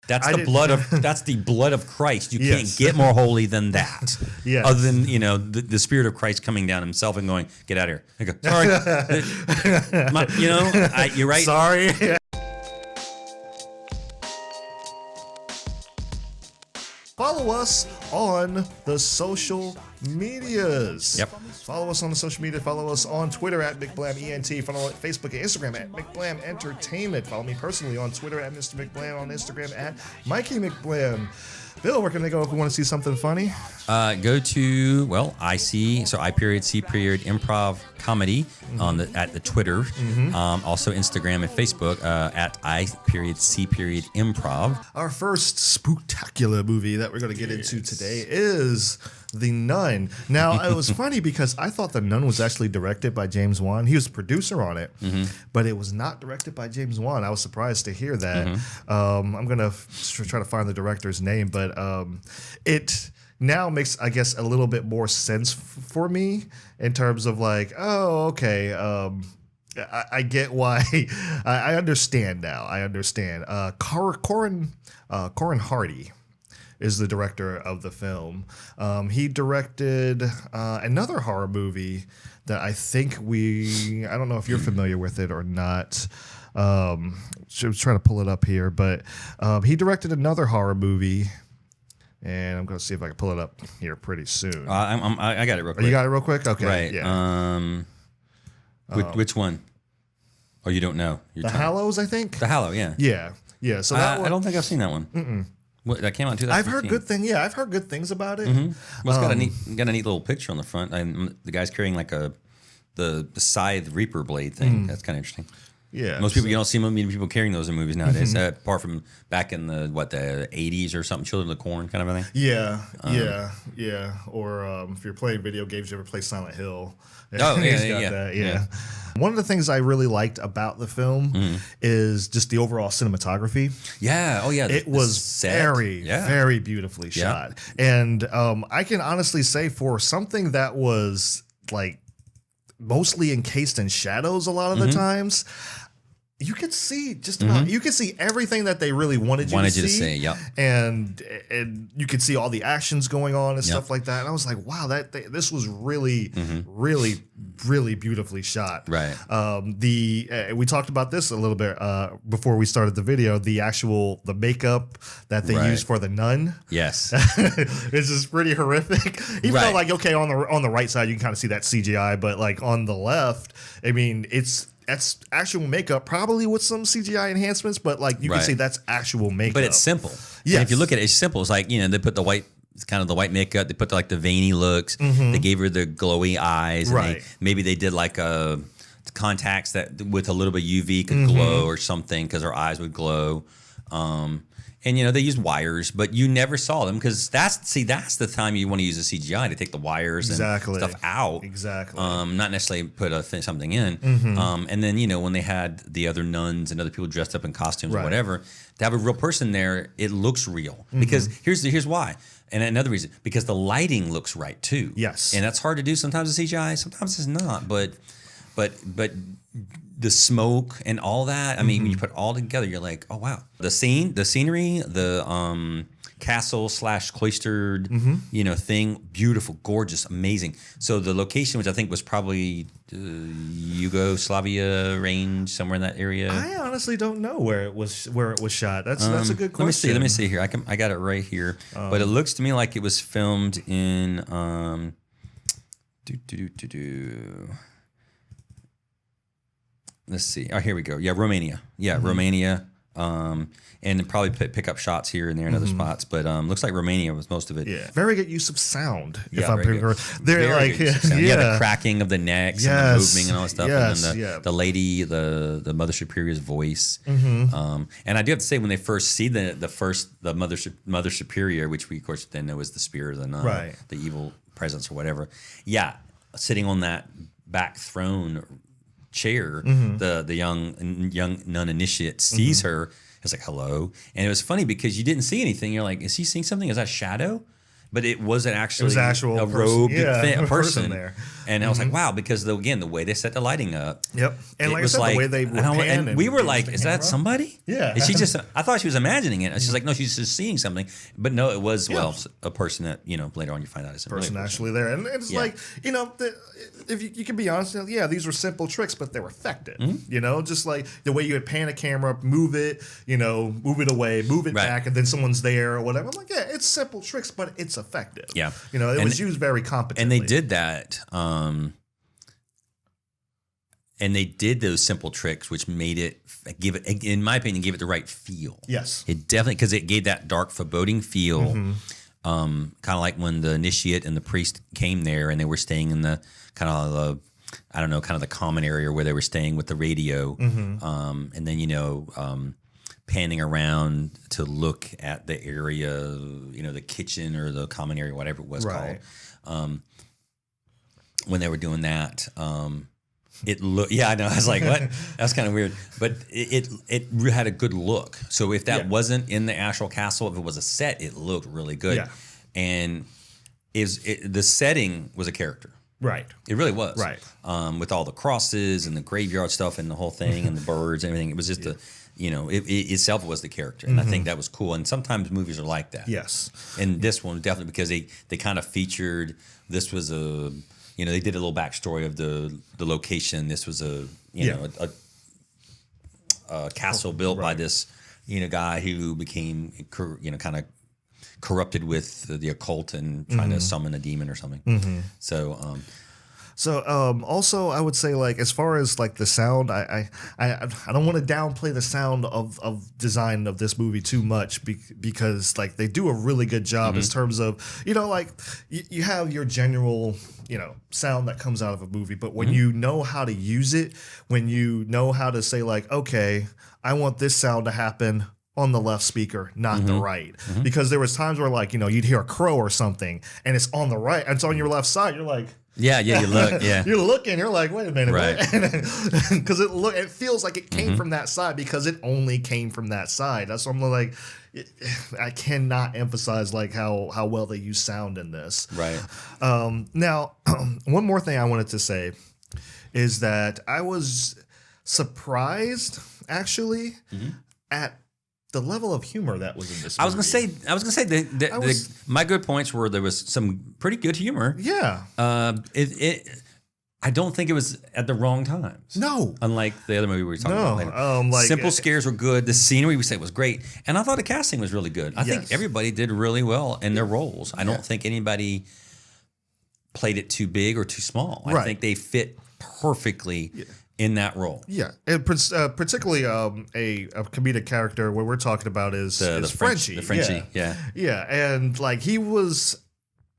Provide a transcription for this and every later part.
That's the blood of Christ. You can't Yes. get more holy than that. Yes. Other than, the Spirit of Christ coming down himself and going, get out of here. I go, sorry. You're right. Sorry. Follow us on the social medias. Yep. Follow us on the social media. Follow us on Twitter at McBlamENT. Follow Facebook and Instagram at McBlam Entertainment. Follow me personally on Twitter at Mr. McBlam. On Instagram at Mikey McBlam. Bill, where can they go if we want to see something funny? Go to I C improv comedy at the Twitter. Also Instagram and Facebook at I.C. improv. Our first spooktacular movie that we're going to get into today is The Nun. Now, it was funny because I thought The Nun was actually directed by James Wan. He was a producer on it, but it was not directed by James Wan. I was surprised to hear that. I'm going to try to find the director's name, but it now makes, I guess, a little bit more sense for me in terms of like, oh, okay, I get why. I understand now. I understand. Corin Hardy is the director of the film. He directed another horror movie that I think I don't know if you're familiar with it or not. I was trying to pull it up here, but he directed another horror movie. And I'm going to see if I can pull it up here pretty soon. I got it real quick. You got it real quick? Okay. Right. Yeah. Which one? Oh, you don't know. The Hallows, I think? The Hallow, yeah. Yeah. Yeah. So that I don't think I've seen that one. What, that came out in 2015. I've heard good things. Yeah, I've heard good things about it. Well, it's got a neat little picture on the front. The guy's carrying like the scythe reaper blade thing. That's kind of interesting. Yeah. Most people, you don't see many people carrying those in movies nowadays, apart from back in the 80s or something, Children of the Corn kind of a thing. Yeah, yeah. Or if you're playing video games, you ever play Silent Hill? Oh, yeah. One of the things I really liked about the film is just the overall cinematography. Yeah. Oh, yeah. It was very beautifully shot. And I can honestly say for something that was like mostly encased in shadows a lot of the times, you could see just about you could see everything that they really wanted you to see. Yep. And you could see all the actions going on and stuff like that. And I was like, wow, this was really, really beautifully shot. Right. We talked about this a little bit before we started the video. The makeup that they used for the nun. Yes. It's just pretty horrific. Even though, like, okay, on the right side you can kind of see that CGI, but like on the left, I mean, that's actual makeup, probably with some CGI enhancements, but like you can see that's actual makeup. But it's simple. Yeah. If you look at it, it's simple. It's like, they put the white, it's kind of the white makeup. They put the veiny looks. They gave her the glowy eyes. Right. And maybe they did like contacts that with a little bit of UV could glow or something because her eyes would glow. And they used wires, but you never saw them because that's the time you want to use a CGI to take the wires and stuff out. Exactly. Not necessarily put something in. And then when they had the other nuns and other people dressed up in costumes or whatever, to have a real person there, it looks real. Because here's why. And another reason, because the lighting looks right too. Yes. And that's hard to do sometimes with CGI, sometimes it's not. But the smoke and all that, I mean, when you put it all together, you're like, oh wow. The scenery, the castle / cloistered, thing, beautiful, gorgeous, amazing. So the location, which I think was probably Yugoslavia range, somewhere in that area. I honestly don't know where it was shot. That's a good question. Let me see here. I got it right here. But it looks to me like it was filmed in let's see. Oh, here we go. Yeah, Romania. Yeah, Romania. And probably pick up shots here and there in other spots, but looks like Romania was most of it. Yeah, very good use of sound. Yeah, they're like, the cracking of the necks and the moving and all that stuff, yes, and then the lady, the Mother Superior's voice. And I do have to say, when they first see the Mother Superior, which we of course then know as the spirit of the nun, the evil presence or whatever. Yeah, sitting on that back throne chair, the young nun initiate sees her. It's like, hello. And it was funny because you didn't see anything. You're like, is he seeing something? Is that shadow? But it wasn't actually a robed person there. And I was like, wow, because again, the way they set the lighting up. Yep. And It like I was said, like, the way they would pan and we were like, the is that camera. somebody? Yeah. And she just, I thought she was imagining it. And she's like, no, she's just seeing something. But no, it was, well, a person that, later on you find out is a Person really actually there. And it's Yeah. like, if you can be honest, yeah, these were simple tricks, but they were effective. Mm-hmm. Just like the way you would pan a camera, move it, move it away, move it Right. back, and then someone's there or whatever. I'm like, yeah, it's simple tricks, but it's effective. Yeah. It was used very competently. And they did that. And they did those simple tricks, which made it in my opinion, give it the right feel. Yes. It definitely, because it gave that dark, foreboding feel. Mm-hmm. Kind of like when the initiate and the priest came there, and they were staying in the kind of the common area where they were staying with the radio, Mm-hmm. and then panning around to look at the area, the kitchen or the common area, whatever it was Right. called. When they were doing that, it looked. Yeah, I know. I was like, "What?" That's kind of weird, but it had a good look. So if that wasn't in the actual castle, if it was a set, it looked really good. Yeah. And the setting was a character. Right. It really was. Right. With all the crosses and the graveyard stuff and the whole thing and the birds and everything, it was just it itself was the character, and I think that was cool. And sometimes movies are like that. Yes. And this one definitely, because they kind of featured. This was a. They did a little backstory of the location. This was a castle built by this guy who became kind of corrupted with the occult and trying to summon a demon or something. So also I would say, like, as far as like the sound, I don't want to downplay the sound of design of this movie too much because like they do a really good job in terms of like you have your general sound that comes out of a movie, but when you know how to use it, when you know how to say like, okay, I want this sound to happen on the left speaker, not the right, because there was times where like you'd hear a crow or something and it's on the right and it's on your left side, you're like, yeah, you look, yeah. You're looking, you're like, wait a minute, Right. Because it feels like it came from that side because it only came from that side. That's what I'm like, I cannot emphasize like how well they use sound in this. Right. Now, one more thing I wanted to say is that I was surprised actually at the level of humor that was in this movie. I was gonna say my good points were there was some pretty good humor. Yeah. I don't think it was at the wrong times. No. Unlike the other movie we were talking about later. like Simple scares were good. The scenery we said was great. And I thought the casting was really good. I think everybody did really well in their roles. I don't think anybody played it too big or too small. I think they fit perfectly in that role. Yeah, and particularly a comedic character. What we're talking about is Frenchie. The Frenchie, yeah. And like he was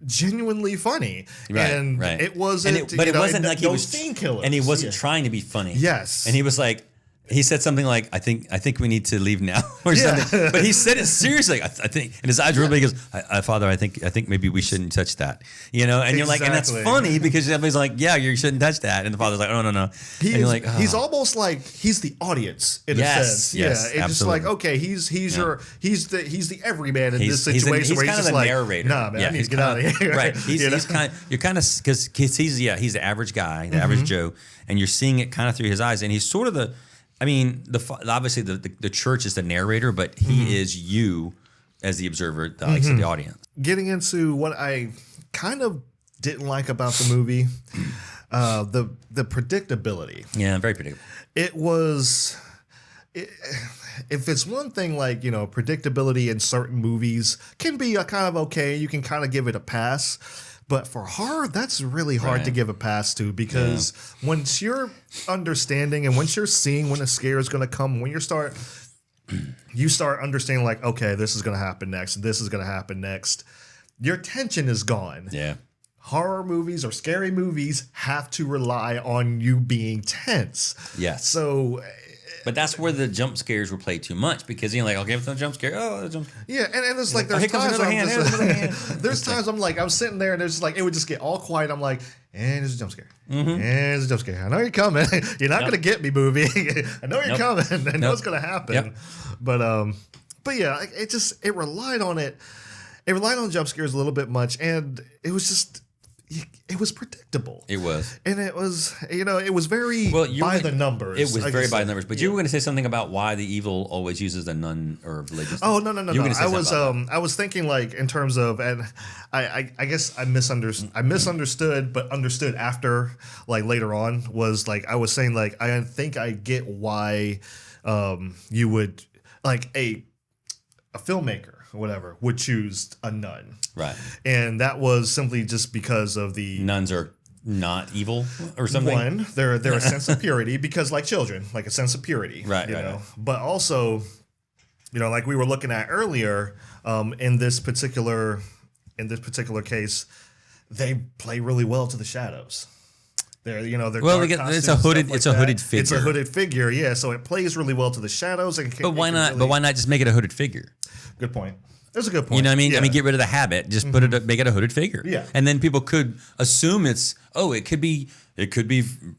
genuinely funny, and it wasn't. But it wasn't like he was scene killers, and he wasn't trying to be funny. Yes, and he was like. He said something like, "I think we need to leave now," or something. But he said it seriously. I think, and his eyes were really big. He goes, "Father, I think maybe we shouldn't touch that." And you're like, and that's funny because everybody's like, "Yeah, you shouldn't touch that," and the father's like, "Oh no." He's almost like he's the audience in a sense. Yes, it's just like, okay, he's the everyman in this situation. He's where kind he's of the like, narrator. Nah, man, I need to get out of here. Right. He's kind of because he's the average guy, the average Joe, and you're seeing it kind of through his eyes, and he's sort of the. I mean, obviously the church is the narrator, but he is you as the observer, the audience. Getting into what I kind of didn't like about the movie, the predictability. Yeah, very predictable. It was. If it's one thing, like predictability in certain movies can be kind of okay. You can kind of give it a pass. But for horror, that's really hard to give a pass to because once you're understanding and once you're seeing when a scare is going to come, when you start understanding like, okay, this is going to happen next, this is going to happen next, your tension is gone. Yeah. Horror movies or scary movies have to rely on you being tense. Yes. So... But that's where the jump scares were played too much because you're like, okay, if it's a jump scare, a jump scare. Yeah, and it's like there's here comes times another hand. there's times I'm like, I'm sitting there and there's like, it would just get all quiet. I'm like, and there's a jump scare. And there's a jump scare. I know you're coming. You're not gonna get me, movie. I know you're coming. I know what's gonna happen. Yep. But yeah, it relied on it. It relied on jump scares a little bit much, and it was just. it was predictable. It was. And it was, it was very Well, by the numbers. It was I very guess. by the numbers. But you were going to say something about why the evil always uses the nun or religious. Oh, no. You were gonna say I was thinking like in terms of, and I guess I misunderstood, but understood after, like later on, was like I was saying like I think I get why you would like a filmmaker or whatever would choose a nun. Right. And that was simply just because of the Nuns are not evil or something. one, they're a sense of purity, because like children, like a sense of purity. Right, you right, know. right. But also, like we were looking at earlier, in this particular case, they play really well to the shadows. They're Well, dark it's costumes a and hooded- stuff like it's a that. hooded It's a figure. hooded figure, yeah. So it plays really well to the shadows. But why not? But why not just make it a hooded figure? Good point. That's a good point. You know what I mean? Yeah. I mean, get rid of the habit. Just make it a hooded figure. Yeah. And then people could assume it could be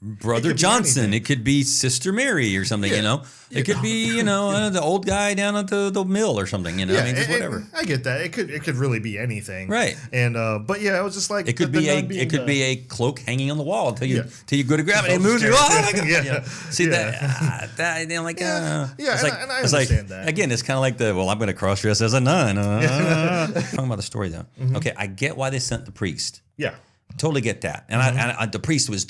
Brother be Johnson. anything. It could be Sister Mary or something. Yeah. It could be the old guy down at the mill or something. I mean, just whatever. I get that. It could really be anything. Right. And but yeah, I was just like It could be a cloak hanging on the wall until you go to grab it and it moves you. Oh my God. Yeah. See Yeah. that I'm like Yeah, it's like, and I it's like, understand that. Again, it's kind of like I'm going to cross dress as a nun. Talking about the story though. Okay, I get why they sent the priest. Yeah. Totally get that. And I the priest was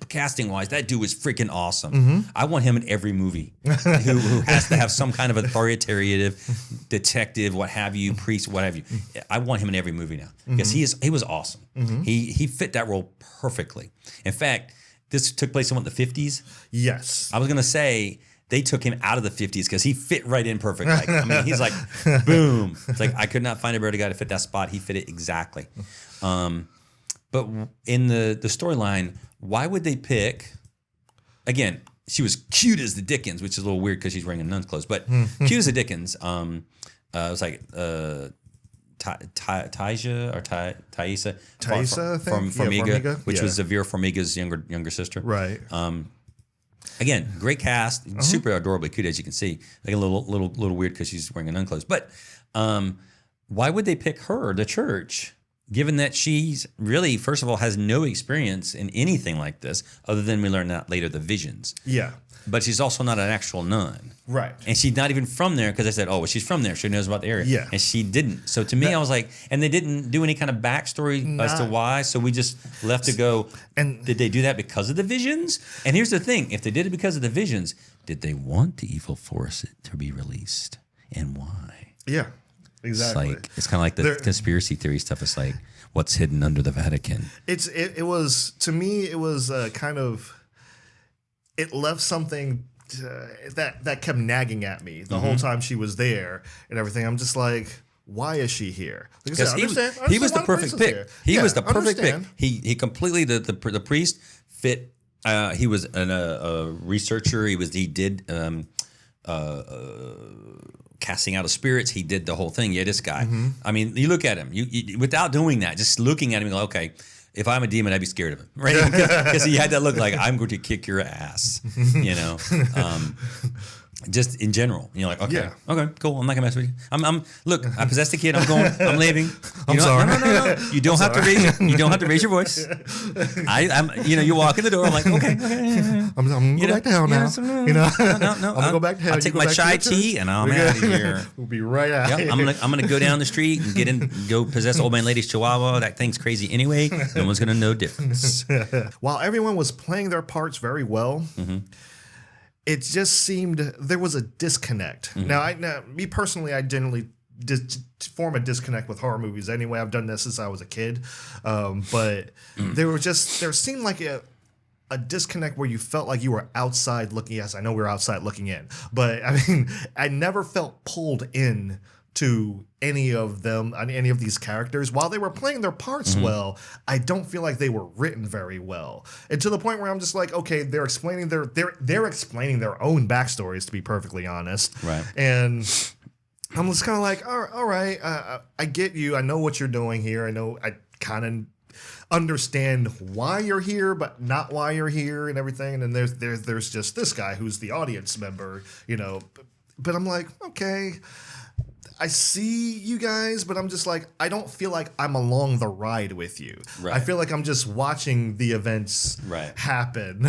casting wise, that dude was freaking awesome. I want him in every movie who has to have some kind of authoritative detective, what have you, priest, what have you. I want him in every movie now because he was awesome. He fit that role perfectly. In fact, this took place in the 50s. Yes. I was gonna say they took him out of the 50s because he fit right in perfect. Like, I mean, he's like, boom. It's like I could not find a better guy to fit that spot. He fit it exactly. But in the storyline, why would they pick? Again, she was cute as the Dickens, which is a little weird because she's wearing a nun's clothes. But cute as the Dickens. It was like Taisa or Thaisa Thaisa, I think? from Formiga, Formiga, which yeah. was Vera Farmiga's younger sister. Right. Again, great cast, super adorably cute as you can see. Like a little weird because she's wearing a nun clothes. But why would they pick her, the church, given that she's really, first of all, has no experience in anything like this, other than we learn that later, the visions. Yeah. But she's also not an actual nun. Right. And she's not even from there because I said, oh, well, she's from there. She knows about the area. Yeah. And she didn't. So to me, I was like, and they didn't do any kind of backstory as to why. So we just left to go, And- did they do that because of the visions? And here's the thing. If they did it because of the visions, did they want the evil force to be released? And why? Yeah. Exactly. It's kind of like the conspiracy theory stuff. It's like, what's hidden under the Vatican? It was, to me, it was kind of, it left something that kept nagging at me the whole time she was there and everything. I'm just like, why is she here? Like I said, Because he was the perfect pick. He was the perfect pick. He completely the priest fit. He was a researcher. He did casting out of spirits. He did the whole thing. Yeah, this guy. I mean, you look at him. You without doing that, just looking at him, you go, okay. If I'm a demon, I'd be scared of him, right? Because he had that look like I'm going to kick your ass, just in general. You're like, okay, cool. I'm not gonna mess with you. I'm look. I possessed the kid. I'm leaving. I'm sorry. No. You don't have to raise. You don't have to raise your voice. I'm. You walk in the door. I'm like, okay. I'm gonna go back to hell now. No. I'm gonna go back to hell. I'll take my chai tea and I'm out of here. We'll be right out. Yep, I'm gonna go down the street and go possess old man lady's chihuahua. That thing's crazy anyway. No one's gonna know difference. While everyone was playing their parts very well, it just seemed there was a disconnect. Now, me personally, I generally form a disconnect with horror movies anyway. I've done this since I was a kid, but there seemed like a disconnect where you felt like you were outside looking. Yes, I know we were outside looking in, but I mean, I never felt pulled in to any of them, any of these characters. While they were playing their parts well, I don't feel like they were written very well. And to the point where I'm just like, okay, they're explaining they're explaining their own backstories, to be perfectly honest. Right. And I'm just kind of like, all right, I get you. I know what you're doing here. I kind of understand why you're here, but not why you're here and everything. And then there's just this guy who's the audience member, But I'm like, okay, I see you guys, but I'm just like, I don't feel like I'm along the ride with you. Right. I feel like I'm just watching the events happen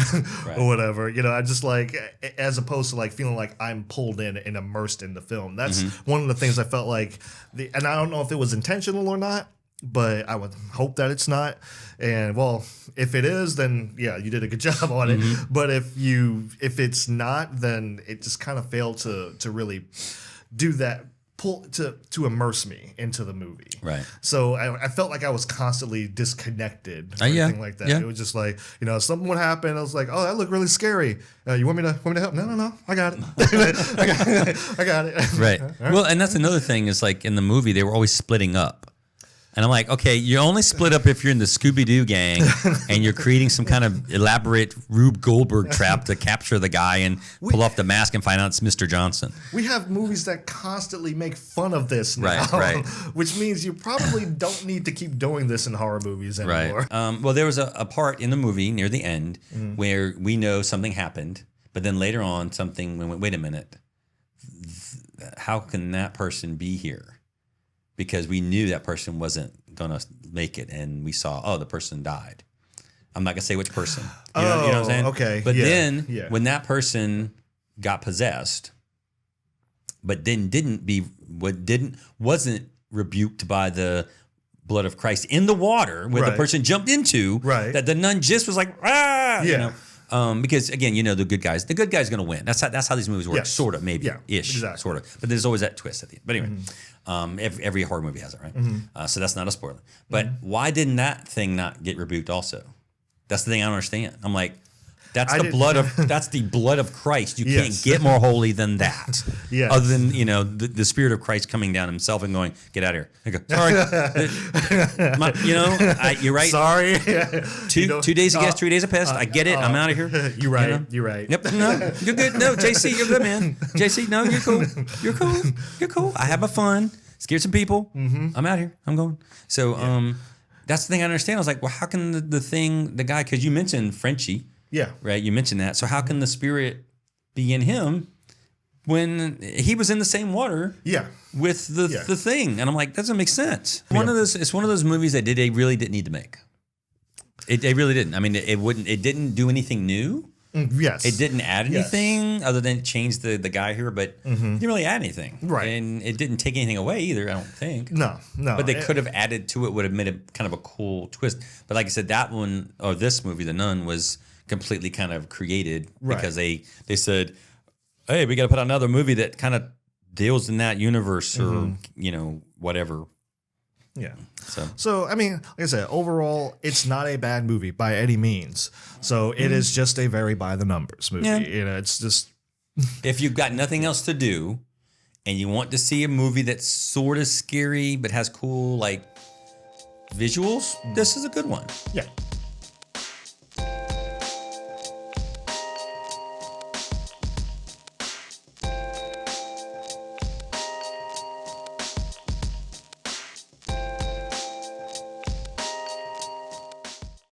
Right. or whatever. You know, I just like, as opposed to like feeling like I'm pulled in and immersed in the film. That's one of the things I felt like, and I don't know if it was intentional or not, but I would hope that it's not. And well, if it is, then yeah, you did a good job on it. But if it's not, then it just kind of failed to really do that, to immerse me into the movie. Right. So I felt like I was constantly disconnected or yeah. anything like that. Yeah. It was just like, you know, something would happen. I was like, oh, that looked really scary. You want me to help? No, I got it. I got it. Right. Well, and that's another thing is like in the movie, they were always splitting up. And I'm like, okay, you only split up if you're in the Scooby-Doo gang and you're creating some kind of elaborate Rube Goldberg trap to capture the guy and pull off the mask and find out it's Mr. Johnson. We have movies that constantly make fun of this now, right. which means you probably don't need to keep doing this in horror movies anymore. Right. Well, there was a part in the movie near the end where we know something happened, but then later on something, we went, wait a minute, how can that person be here? Because we knew that person wasn't going to make it, and we saw, oh, the person died. I'm not going to say which person. You know what I'm saying? Okay. But then when that person got possessed, but then wasn't rebuked by the blood of Christ in the water where the person jumped into, that the nun just was like, ah, you know. Because again, you know, the good guy's going to win. That's how these movies work, sort of, maybe ish, sort of. But there's always that twist at the end. But anyway, every horror movie has it, right? So that's not a spoiler. But why didn't that thing not get rebuked also? That's the thing I don't understand. I'm like, that's the blood of Christ. You can't get more holy than that. Other than, you know, the Spirit of Christ coming down himself and going, get out of here. I go, sorry. You're right. Sorry. 2 days ago, 3 days have passed. I get it. I'm out of here. You're right. You know? You're right. Yep. No, you're good. No, JC, you're good, man. JC, no, you're cool. You're cool. You're cool. I have my fun. Scared some people. I'm out here. I'm going. So that's the thing I understand. I was like, well, how can the guy, because you mentioned Frenchie. Yeah. Right. You mentioned that. So how can the spirit be in him when he was in the same water? Yeah. With the thing, and I'm like, that doesn't make sense. It's one of those movies that they really didn't need to make. They really didn't. I mean, it didn't do anything new. Yes. It didn't add anything other than change the guy here, but it didn't really add anything. Right. And it didn't take anything away either, I don't think. No. But they could have added to it, would have made it kind of a cool twist. But like I said, that one, or this movie, The Nun, was completely kind of created because they said, hey, we got to put out another movie that kind of deals in that universe or, you know, whatever. Yeah. So, I mean, like I said, overall, it's not a bad movie by any means. So it is just a very by the numbers movie. Yeah. You know, it's just. If you've got nothing else to do and you want to see a movie that's sort of scary but has cool, like, visuals, this is a good one. Yeah.